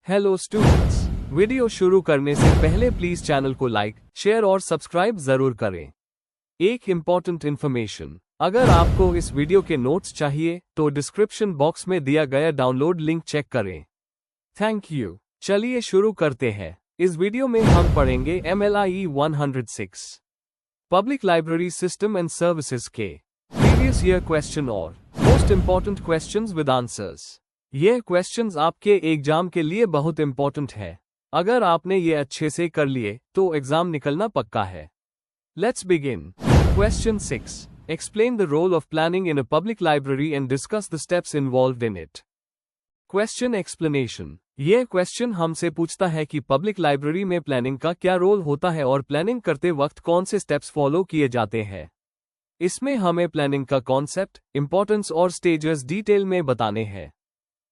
Hello students, video शुरू करने से पहले प्लीज चैनल को लाइक, शेयर और सब्सक्राइब जरूर करें। एक इम्पॉर्टेंट इन्फॉर्मेशन, अगर आपको इस वीडियो के नोट्स चाहिए तो डिस्क्रिप्शन बॉक्स में दिया गया डाउनलोड लिंक चेक करें। Thank you. चलिए शुरू करते हैं। इस वीडियो में हम पढ़ेंगे MLIE 106 public library system and services के प्रीवियस ईयर क्वेश्चन और most important questions with answers. ये क्वेश्चंस आपके एग्जाम के लिए बहुत इंपॉर्टेंट है। अगर आपने ये अच्छे से कर लिए तो एग्जाम निकलना पक्का है। Let's begin. Question 6, explain the role of planning in a public library and discuss the steps involved in it. Question explanation, यह क्वेश्चन हमसे पूछता है कि पब्लिक लाइब्रेरी में प्लानिंग का क्या रोल होता है और प्लानिंग करते वक्त कौन से स्टेप्स फॉलो किए जाते हैं। इसमें हमें प्लानिंग का कॉन्सेप्ट, इंपॉर्टेंस और स्टेजेस डिटेल में बताने हैं।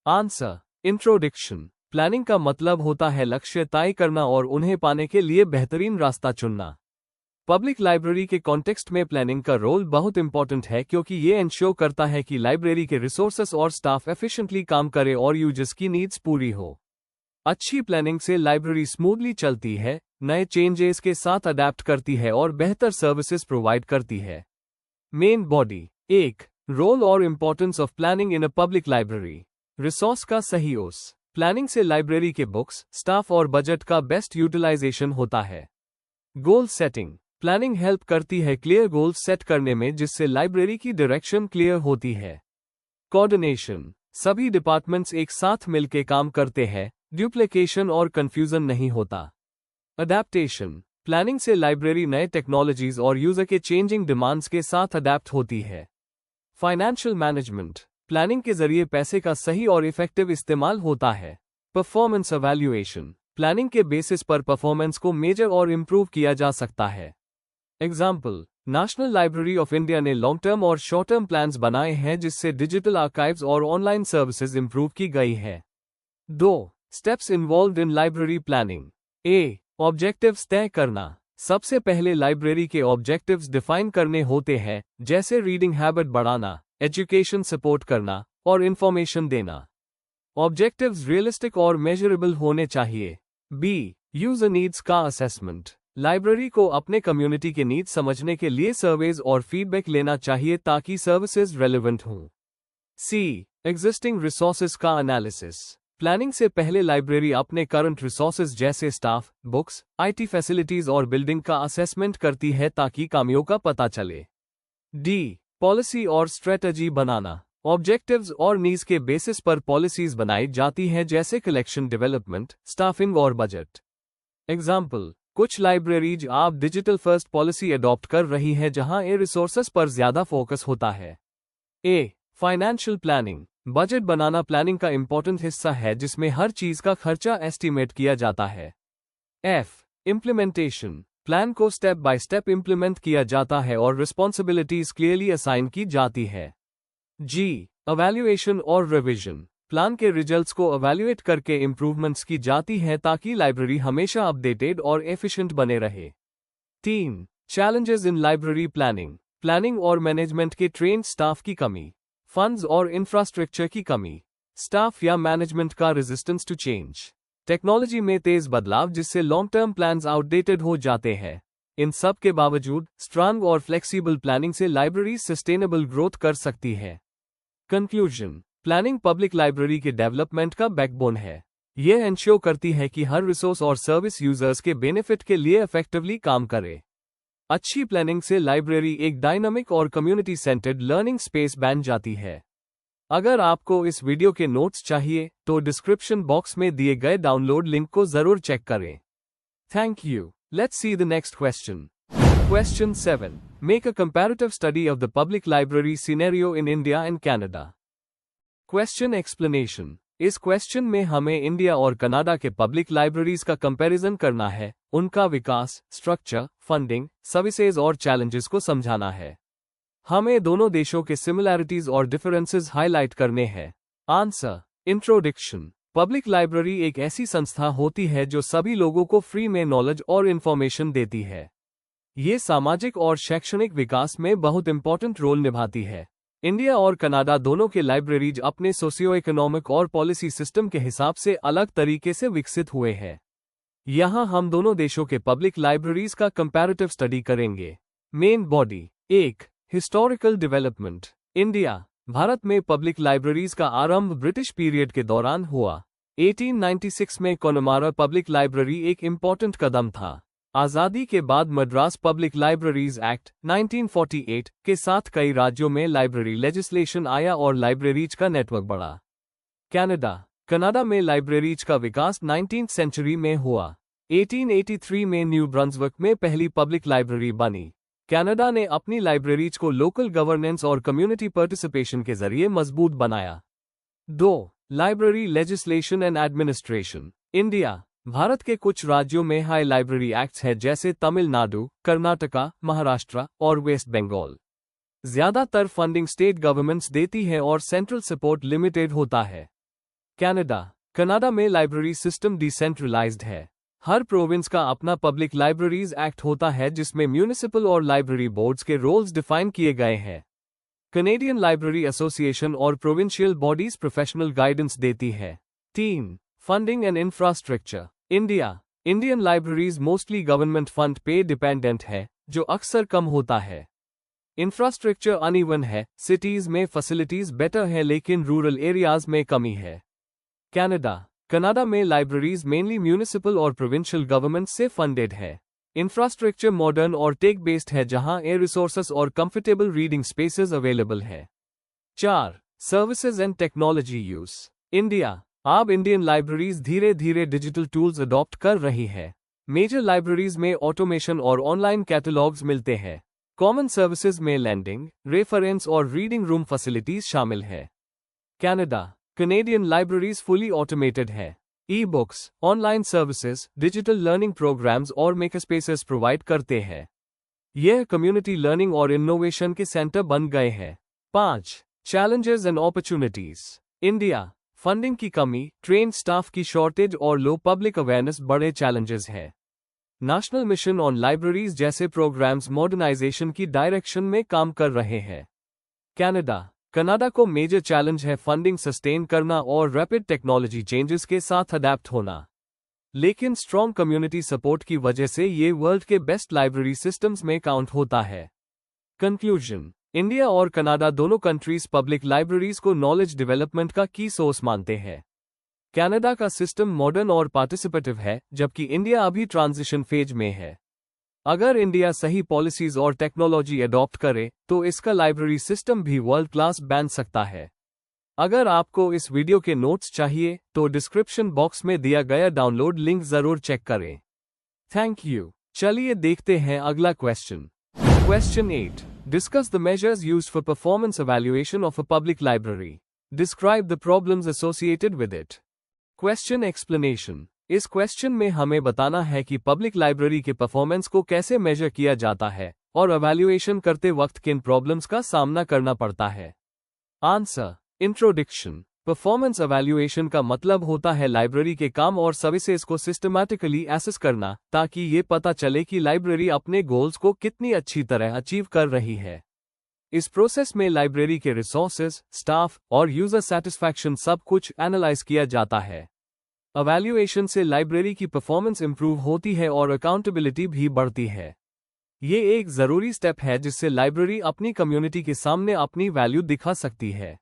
आंसर। इंट्रोडक्शन, प्लानिंग का मतलब होता है लक्ष्य तय करना और उन्हें पाने के लिए बेहतरीन रास्ता चुनना। पब्लिक लाइब्रेरी के कॉन्टेक्स्ट में प्लानिंग का रोल बहुत इंपॉर्टेंट है क्योंकि ये इंश्योर करता है कि लाइब्रेरी के रिसोर्सेस और स्टाफ एफिशिएंटली काम करे और यूजर्स की नीड्स पूरी हो। अच्छी प्लानिंग से लाइब्रेरी स्मूथली चलती है, नए चेंजेस के साथ अडेप्ट करती है और बेहतर सर्विसेज प्रोवाइड करती है। Main body. 1. रोल और importance of planning in a public library. Resource का सही यूज। प्लानिंग से लाइब्रेरी के बुक्स, स्टाफ और बजट का बेस्ट यूटिलाइजेशन होता है। गोल सेटिंग, प्लानिंग हेल्प करती है क्लियर गोल्स सेट करने में जिससे लाइब्रेरी की डायरेक्शन क्लियर होती है। कोऑर्डिनेशन, सभी डिपार्टमेंट्स एक साथ मिलकर काम करते हैं, ड्यूप्लिकेशन और कंफ्यूजन नहीं होता। अडेप्टेशन, प्लानिंग से लाइब्रेरी नए टेक्नोलॉजीज और यूजर के चेंजिंग डिमांड्स के साथ अडेप्ट होती है। फाइनेंशियल मैनेजमेंट, प्लानिंग के जरिए पैसे का सही और इफेक्टिव इस्तेमाल होता है। परफॉर्मेंस एवैल्यूएशन, प्लानिंग के बेसिस पर परफॉर्मेंस को मेजर और इम्प्रूव किया जा सकता है। Example, national library of India ने लॉन्ग टर्म और शॉर्ट टर्म प्लान्स बनाए हैं जिससे डिजिटल आर्काइव्स और ऑनलाइन सर्विसेज इम्प्रूव की गई है। 2. स्टेप्स इन्वॉल्व्ड इन लाइब्रेरी प्लानिंग। ए. ऑब्जेक्टिव्स तय करना। सबसे पहले लाइब्रेरी के ऑब्जेक्टिव्स डिफाइन करने होते हैं, जैसे रीडिंग हैबिट बढ़ाना, एजुकेशन सपोर्ट करना और इंफॉर्मेशन देना। ऑब्जेक्टिव्स रियलिस्टिक और मेजरेबल होने चाहिए। बी. यूजर नीड्स का असेसमेंट, लाइब्रेरी को अपने कम्युनिटी के नीड्स समझने के लिए सर्वेज और फीडबैक लेना चाहिए ताकि सर्विसेज रेलेवेंट हों। सी. एग्जिस्टिंग रिसोर्सेज का एनालिसिस, प्लानिंग से पहले लाइब्रेरी अपने करंट रिसोर्सेज जैसे स्टाफ, बुक्स, IT फैसिलिटीज और बिल्डिंग का असेसमेंट करती है ताकि खामियों का पता चले। डी. पॉलिसी और स्ट्रेटजी बनाना, ऑब्जेक्टिव्स और नीड्स के बेसिस पर पॉलिसीज बनाई जाती हैं जैसे कलेक्शन डेवलपमेंट, स्टाफिंग और बजट। एग्जाम्पल, कुछ लाइब्रेरीज आप डिजिटल फर्स्ट पॉलिसी अडॉप्ट कर रही हैं जहां रिसोर्सेस पर ज्यादा फोकस होता है। ए. फाइनेंशियल प्लानिंग, बजट बनाना प्लानिंग का इंपॉर्टेंट हिस्सा है जिसमें हर चीज का खर्चा एस्टिमेट किया जाता है। एफ. इम्प्लीमेंटेशन, प्लान को स्टेप बाय स्टेप इम्प्लीमेंट किया जाता है और रिस्पॉन्सिबिलिटीज क्लियरली असाइन की जाती है। जी. अवैल्यूएशन और रिवीजन, प्लान के रिजल्ट्स को अवैल्यूएट करके इंप्रूवमेंट्स की जाती हैं ताकि लाइब्रेरी हमेशा अपडेटेड और एफिशिएंट बने रहे। 3. Challenges in library planning, planning और मैनेजमेंट के ट्रेन्ड स्टाफ की कमी, फंड्स और इंफ्रास्ट्रक्चर की कमी, स्टाफ या मैनेजमेंट का रेजिस्टेंस टू चेंज, टेक्नोलॉजी में तेज बदलाव जिससे लॉन्ग टर्म प्लान्स आउटडेटेड हो जाते हैं। इन सब के बावजूद स्ट्रांग और फ्लेक्सिबल प्लानिंग से लाइब्रेरी सस्टेनेबल ग्रोथ कर सकती है। कंक्लूजन, प्लानिंग पब्लिक लाइब्रेरी के डेवलपमेंट का बैकबोन है। यह इंश्योर करती है कि हर रिसोर्स और सर्विस यूजर्स के बेनिफिट के लिए इफेक्टिवली काम करे। अच्छी प्लानिंग से लाइब्रेरी एक डायनामिक और कम्युनिटी सेंटर्ड लर्निंग स्पेस बन जाती है। अगर आपको इस वीडियो के नोट्स चाहिए तो डिस्क्रिप्शन बॉक्स में दिए गए डाउनलोड लिंक को जरूर चेक करें। Thank you. Let's see the next question. Question 7, make a comparative study of the public library scenario in India and Canada. Question explanation, इस क्वेश्चन में हमें इंडिया और कनाडा के पब्लिक लाइब्रेरीज का comparison करना है, उनका विकास, स्ट्रक्चर, फंडिंग, सर्विसेज और चैलेंजेस को समझाना है। हमें दोनों देशों के सिमिलैरिटीज और डिफरेंसेस हाईलाइट करने हैं। आंसर। इंट्रोडक्शन, पब्लिक लाइब्रेरी एक ऐसी संस्था होती है जो सभी लोगों को फ्री में नॉलेज और इंफॉर्मेशन देती है। ये सामाजिक और शैक्षणिक विकास में बहुत इंपॉर्टेंट रोल निभाती है। इंडिया और कनाडा दोनों के लाइब्रेरीज अपने सोशियो इकोनॉमिक और पॉलिसी सिस्टम के हिसाब से अलग तरीके से विकसित हुए हैं। यहाँ हम दोनों देशों के पब्लिक लाइब्रेरीज का कंपैरेटिव स्टडी करेंगे। Main body. 1. Historical development. India Bharat में पब्लिक लाइब्रेरीज का आरंभ ब्रिटिश पीरियड के दौरान हुआ। 1896 में कोनमारा पब्लिक लाइब्रेरी एक इम्पॉर्टेंट कदम था। आज़ादी के बाद मद्रास पब्लिक लाइब्रेरीज एक्ट 1948 के साथ कई राज्यों में लाइब्रेरी लेजिस्लेशन आया और लाइब्रेरीज का नेटवर्क बढ़ा। कनाडा में लाइब्रेरीज का विकास 19th सेंचुरी में हुआ। 1883 में न्यू ब्रंसविक में पहली पब्लिक लाइब्रेरी बनी। कनाडा ने अपनी लाइब्रेरीज को लोकल गवर्नेंस और कम्युनिटी पार्टिसिपेशन के जरिए मजबूत बनाया। 2. Library legislation and administration. India Bharat के कुछ राज्यों में हाई लाइब्रेरी एक्ट्स हैं जैसे तमिलनाडु, कर्नाटका, महाराष्ट्र और वेस्ट बंगाल। ज्यादातर फंडिंग स्टेट गवर्नमेंट्स देती है और सेंट्रल सपोर्ट लिमिटेड होता है। कनाडा में लाइब्रेरी सिस्टम डिसेंट्रलाइज्ड है। हर प्रोविंस का अपना पब्लिक लाइब्रेरीज एक्ट होता है जिसमें म्यूनिसिपल और लाइब्रेरी बोर्ड्स के रोल्स डिफाइन किए गए हैं। कनेडियन लाइब्रेरी एसोसिएशन और प्रोविंशियल बॉडीज प्रोफेशनल गाइडेंस देती है। 3. Funding and infrastructure. Indian libraries mostly government fund पे डिपेंडेंट है, जो अक्सर कम होता है। इंफ्रास्ट्रक्चर अनइवन है, सिटीज में फैसिलिटीज बेटर है लेकिन रूरल एरियाज में कमी है। कनाडा में लाइब्रेरीज मेनली म्यूनिसिपल और प्रोविंशियल गवर्नमेंट से फंडेड है। इंफ्रास्ट्रक्चर मॉडर्न और टेक बेस्ड है जहां एयर रिसोर्सेज और कंफर्टेबल रीडिंग स्पेसेस अवेलेबल है। 4. Services and technology use. अब इंडियन लाइब्रेरीज धीरे धीरे डिजिटल टूल्स अडॉप्ट कर रही है। मेजर लाइब्रेरीज में ऑटोमेशन और ऑनलाइन कैटलॉग्स मिलते हैं। कॉमन सर्विसेज में लैंडिंग, रेफरेंस और रीडिंग रूम फैसिलिटीज शामिल है। कनेडियन लाइब्रेरीज फुली ऑटोमेटेड है। E-books, online services, digital learning programmes और मेकरस्पेसेस प्रोवाइड करते हैं। यह कम्युनिटी लर्निंग और इनोवेशन के सेंटर बन गए हैं। 5. Challenges and opportunities. India funding की कमी, ट्रेन स्टाफ की शॉर्टेज और लो पब्लिक अवेयरनेस बड़े चैलेंजेस हैं। नेशनल मिशन ऑन लाइब्रेरीज जैसे प्रोग्राम्स मॉडर्नाइजेशन की डायरेक्शन में काम कर रहे हैं। कनाडा को मेजर चैलेंज है फंडिंग सस्टेन करना और रैपिड टेक्नोलॉजी चेंजेस के साथ अडेप्ट होना। लेकिन स्ट्रॉन्ग कम्युनिटी सपोर्ट की वजह से ये वर्ल्ड के बेस्ट लाइब्रेरी सिस्टम्स में काउंट होता है। कंक्लूजन। इंडिया और कनाडा दोनों कंट्रीज पब्लिक लाइब्रेरीज को नॉलेज डेवलपमेंट का की सोर्स मानते हैं। कनाडा का सिस्टम मॉडर्न और पार्टिसिपेटिव है, जबकि इंडिया अभी ट्रांजिशन फेज में है। अगर इंडिया सही पॉलिसीज और टेक्नोलॉजी अडॉप्ट करे तो इसका लाइब्रेरी सिस्टम भी वर्ल्ड क्लास बन सकता है। अगर आपको इस वीडियो के नोट्स चाहिए तो डिस्क्रिप्शन बॉक्स में दिया गया डाउनलोड लिंक जरूर चेक करें। Thank you. चलिए देखते हैं अगला question. Question 8. Discuss the measures used for performance evaluation of a public library. Describe the problems associated with it. Question explanation. इस क्वेश्चन में हमें बताना है कि पब्लिक लाइब्रेरी के परफॉर्मेंस को कैसे मेजर किया जाता है और एवैल्यूएशन करते वक्त किन प्रॉब्लम्स का सामना करना पड़ता है। आंसर। इंट्रोडक्शन। परफॉर्मेंस एवैल्यूएशन का मतलब होता है लाइब्रेरी के काम और सर्विसेज को सिस्टमैटिकली एसेस करना, ताकि ये पता चले कि लाइब्रेरी अपने गोल्स को कितनी अच्छी तरह अचीव कर रही है। इस प्रोसेस में लाइब्रेरी के रिसोर्सेज, स्टाफ और यूजर सेटिस्फैक्शन सब कुछ एनालाइज किया जाता है। एवैल्यूएशन से लाइब्रेरी की परफॉर्मेंस इंप्रूव होती है और अकाउंटेबिलिटी भी बढ़ती है। ये एक जरूरी स्टेप है जिससे लाइब्रेरी अपनी कम्युनिटी के सामने अपनी वैल्यू दिखा सकती है।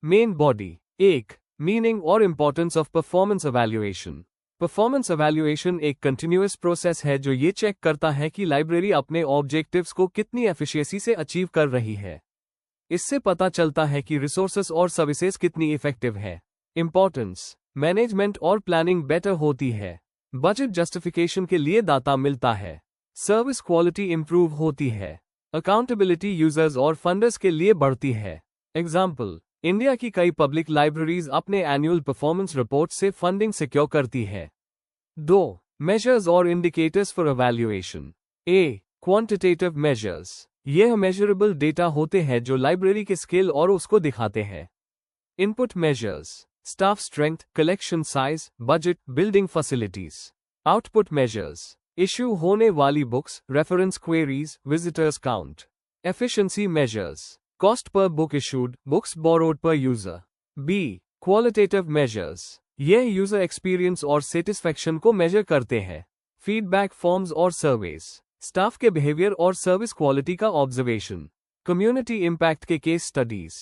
Main body. 1. मीनिंग और importance of performance evaluation. Performance evaluation एक कंटिन्यूअस प्रोसेस है जो ये चेक करता है कि लाइब्रेरी अपने ऑब्जेक्टिव्स को कितनी एफिशिएंसी से अचीव कर रही है। इससे पता चलता है कि रिसोर्सेज और सर्विसेज कितनी इफेक्टिव है। इंपॉर्टेंस। मैनेजमेंट और प्लानिंग बेटर होती है। बजट जस्टिफिकेशन के लिए डाटा मिलता है। सर्विस क्वालिटी इंप्रूव होती है। अकाउंटेबिलिटी यूजर्स और फंडर्स के लिए बढ़ती है। एग्जाम्पल। इंडिया की कई पब्लिक लाइब्रेरीज अपने एनुअल परफॉर्मेंस रिपोर्ट से फंडिंग सिक्योर करती है। 2. मेजर्स और indicators for evaluation. A. Quantitative measures. यह मेजरेबल डेटा होते हैं जो लाइब्रेरी के स्केल और उसको दिखाते हैं। Input measures. Staff strength, collection size, budget, building facilities. Output measures. Issue होने वाली books, reference queries, visitors count. Efficiency measures. Cost per book issued, books borrowed पर यूजर। बी, क्वालिटेटिव मेजर्स, ये user experience और satisfaction को major करते हैं। Feedback forms और surveys, staff के बिहेवियर और सर्विस क्वालिटी का ऑब्जर्वेशन। कम्युनिटी इम्पैक्ट के केस स्टडीज।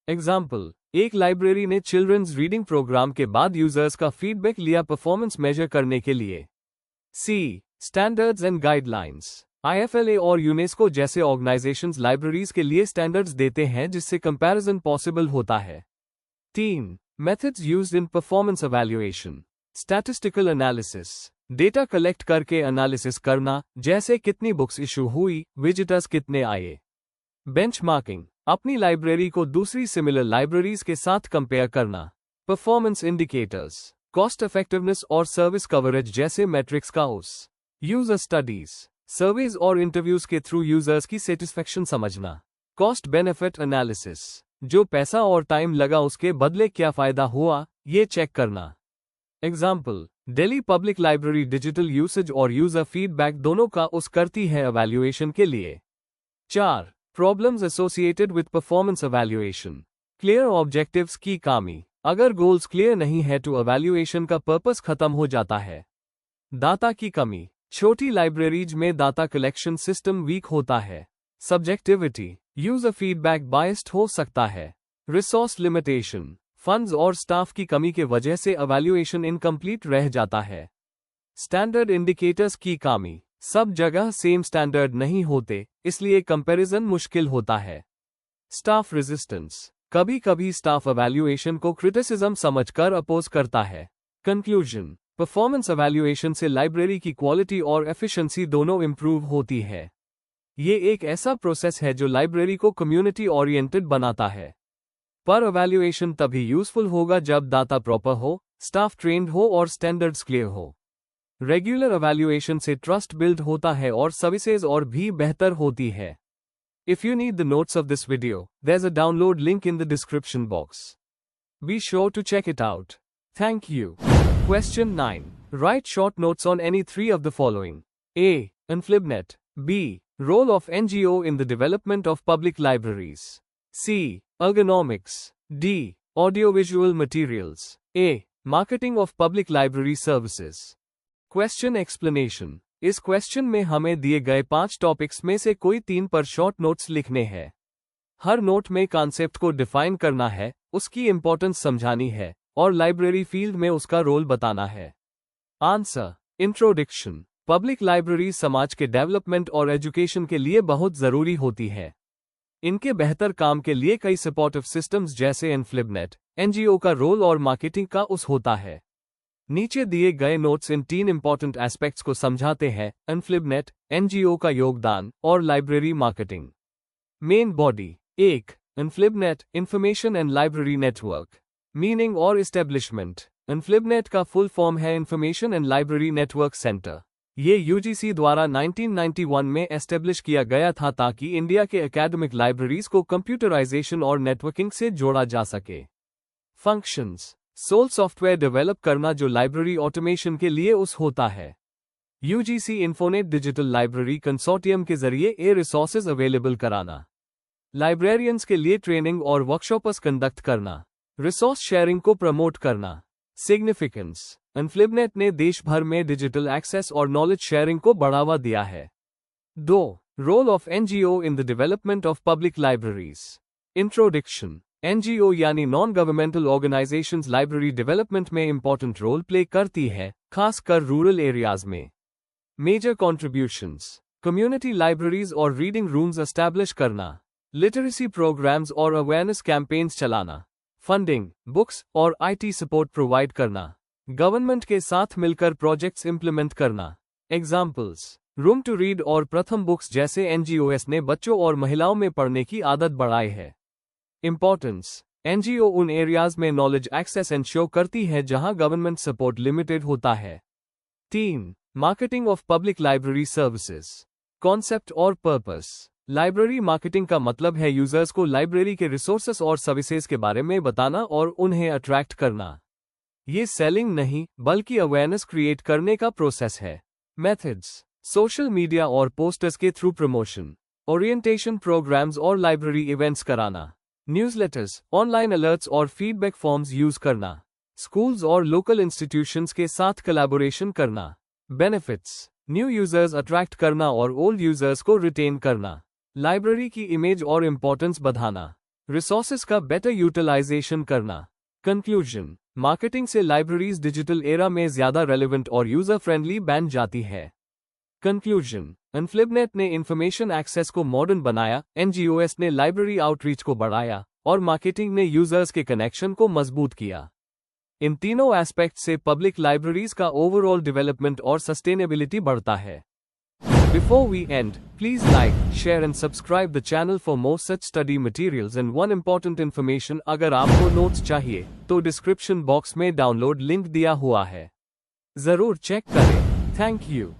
एग्जाम्पल, एक लाइब्रेरी ने चिल्ड्रंस रीडिंग प्रोग्राम के बाद यूजर्स का फीडबैक लिया परफॉर्मेंस मेजर करने के लिए। सी, स्टैंडर्ड्स एंड गाइडलाइंस, IFLA और यूनेस्को जैसे ऑर्गेनाइजेशंस लाइब्रेरीज के लिए स्टैंडर्ड्स देते हैं जिससे कंपैरिजन पॉसिबल होता है। 3. Methods used in performance evaluation, statistical analysis, data collect करके एनालिसिस करना, जैसे कितनी बुक्स इशू हुई, विजिटर्स कितने आए। बेंचमार्किंग, अपनी लाइब्रेरी को दूसरी सिमिलर लाइब्रेरीज के साथ कंपेयर करना। परफॉर्मेंस इंडिकेटर्स, कॉस्ट इफेक्टिवनेस और सर्विस कवरेज जैसे मैट्रिक्स का उस। यूजर स्टडीज, सर्वेज और इंटरव्यूज के थ्रू यूजर्स की सेटिस्फैक्शन समझना। कॉस्ट बेनिफिट एनालिसिस, जो पैसा और टाइम लगा उसके बदले क्या फायदा हुआ, ये चेक करना। Example, Delhi public library digital usage और यूजर फीडबैक दोनों का उस करती है एवैल्यूएशन के लिए। 4. Problems associated with performance evaluation, clear objectives की कमी, अगर गोल्स क्लियर नहीं है तो एवैल्यूएशन का पर्पस खत्म हो जाता है। डाटा की कमी, छोटी लाइब्रेरीज में डाटा कलेक्शन सिस्टम वीक होता है। सब्जेक्टिविटी, यूजर फीडबैक बायस्ड हो सकता है। रिसोर्स लिमिटेशन, फंड्स और स्टाफ की कमी के वजह से एवैल्यूएशन इनकम्प्लीट रह जाता है। स्टैंडर्ड इंडिकेटर्स की कमी, सब जगह सेम स्टैंडर्ड नहीं होते, इसलिए कंपैरिजन मुश्किल होता है। स्टाफ रेजिस्टेंस, कभी कभी स्टाफ एवैल्यूएशन को क्रिटिसिज्म समझकर अपोज करता है। कंक्लूजन, परफॉर्मेंस एवैल्यूएशन से लाइब्रेरी की क्वालिटी और एफिशिएंसी दोनों इंप्रूव होती है। ये एक ऐसा प्रोसेस है जो लाइब्रेरी को कम्युनिटी ओरिएंटेड बनाता है। पर एवैल्यूएशन तभी यूजफुल होगा जब डाटा प्रॉपर हो, स्टाफ ट्रेंड हो और स्टैंडर्ड्स क्लियर हो। रेगुलर एवैल्यूएशन से ट्रस्ट बिल्ड होता है और सर्विसेज और भी बेहतर होती है। If you need the notes of this video, there's a download link in the description box. Be sure to check it out. Thank you. Question 9. Write short notes on any three of the following. A. Inflibnet. B. Role of NGO in the development of public libraries. C. Ergonomics. D. Audiovisual materials. A. Marketing of public library services. Question explanation. इस question में हमें दिए गए 5 topics में से कोई 3 पर short notes लिखने हैं। हर नोट में कॉन्सेप्ट को डिफाइन करना है, उसकी इंपॉर्टेंस समझानी है और लाइब्रेरी फील्ड में उसका रोल बताना है। Answer, introduction. पब्लिक लाइब्रेरी समाज के डेवलपमेंट और एजुकेशन के लिए बहुत जरूरी होती है। इनके बेहतर काम के लिए कई सपोर्टिव सिस्टम्स जैसे इनफ्लिबनेट, NGO का रोल और मार्केटिंग का उस होता है। नीचे दिए गए नोट्स इन 3 इंपॉर्टेंट एस्पेक्ट्स को समझाते हैं: इनफ्लिबनेट, NGO का योगदान और library marketing. Main body. 1. INFLIBNET, information and library network. Meaning और एस्टेब्लिशमेंट। इनफ्लिबनेट का फुल फॉर्म है information and library network centre. ये UGC द्वारा 1991 में एस्टेब्लिश किया गया था ताकि इंडिया के एकेडमिक लाइब्रेरीज को कंप्यूटराइजेशन और नेटवर्किंग से जोड़ा जा सके। फंक्शंस, सोल सॉफ्टवेयर डेवलप करना जो लाइब्रेरी ऑटोमेशन के लिए उस होता है। UGC इन्फोनेट डिजिटल लाइब्रेरी कंसोर्टियम के जरिए रिसोर्सेज अवेलेबल कराना। लाइब्रेरियंस के लिए ट्रेनिंग और वर्कशॉप्स कंडक्ट करना। रिसोर्स शेयरिंग को प्रमोट करना। सिग्निफिकेंस, इनफ्लिबनेट ने देश भर में डिजिटल एक्सेस और नॉलेज शेयरिंग को बढ़ावा दिया है। 2. Role of NGO in the development of public libraries. Introduction. NGO यानी non governmental organisations library development में इंपॉर्टेंट रोल प्ले करती है, खासकर रूरल एरियाज में। मेजर कॉन्ट्रीब्यूशंस, कम्युनिटी लाइब्रेरीज और रीडिंग रूम्स एस्टैब्लिश करना। लिटरेसी प्रोग्राम्स और अवेयरनेस कैंपेन्स चलाना। फंडिंग, बुक्स और IT सपोर्ट प्रोवाइड करना। गवर्नमेंट के साथ मिलकर प्रोजेक्ट्स इंप्लीमेंट करना। एग्जाम्पल्स, रूम टू रीड और प्रथम बुक्स जैसे NGOs ने बच्चों और महिलाओं में पढ़ने की आदत बढ़ाई है। इंपॉर्टेंस, NGO उन एरियाज में नॉलेज एक्सेस एंश्योर करती है जहां गवर्नमेंट सपोर्ट लिमिटेड होता है। 3. Marketing of public library services. Concept और पर्पस। लाइब्रेरी मार्केटिंग का मतलब है यूजर्स को लाइब्रेरी के रिसोर्सेस और सर्विसेज के बारे में बताना और उन्हें अट्रैक्ट करना। ये सेलिंग नहीं बल्कि अवेयरनेस क्रिएट करने का प्रोसेस है। मेथड्स, सोशल मीडिया और पोस्टर्स के थ्रू प्रमोशन। ओरिएंटेशन प्रोग्राम्स और लाइब्रेरी इवेंट्स कराना, न्यूज़लेटर्स, ऑनलाइन अलर्ट्स और फीडबैक फॉर्म्स यूज करना, स्कूल्स और लोकल इंस्टीट्यूशंस के साथ कोलैबोरेशन करना। बेनिफिट्स, न्यू यूजर्स अट्रैक्ट करना और ओल्ड यूजर्स को रिटेन करना, लाइब्रेरी की इमेज और इंपॉर्टेंस बढ़ाना, रिसोर्सेज का बेटर यूटिलाइजेशन करना। कंक्लूजन, मार्केटिंग से लाइब्रेरीज डिजिटल एरा में ज्यादा रेलेवेंट और यूजर फ्रेंडली बन जाती है। कंक्लूजन, इन्फ्लिबनेट ने इंफॉर्मेशन एक्सेस को मॉडर्न बनाया, एनजीओएस ने लाइब्रेरी आउटरीच को बढ़ाया और मार्केटिंग ने यूजर्स के कनेक्शन को मजबूत किया। इन तीनों एस्पेक्ट से पब्लिक लाइब्रेरीज का ओवरऑल डेवलपमेंट और सस्टेनेबिलिटी बढ़ता है। Before we end, please like, share and subscribe the channel for more such study materials and one important information अगर आपको नोट्स चाहिए तो डिस्क्रिप्शन बॉक्स में डाउनलोड लिंक दिया हुआ है, जरूर चेक करें। Thank you.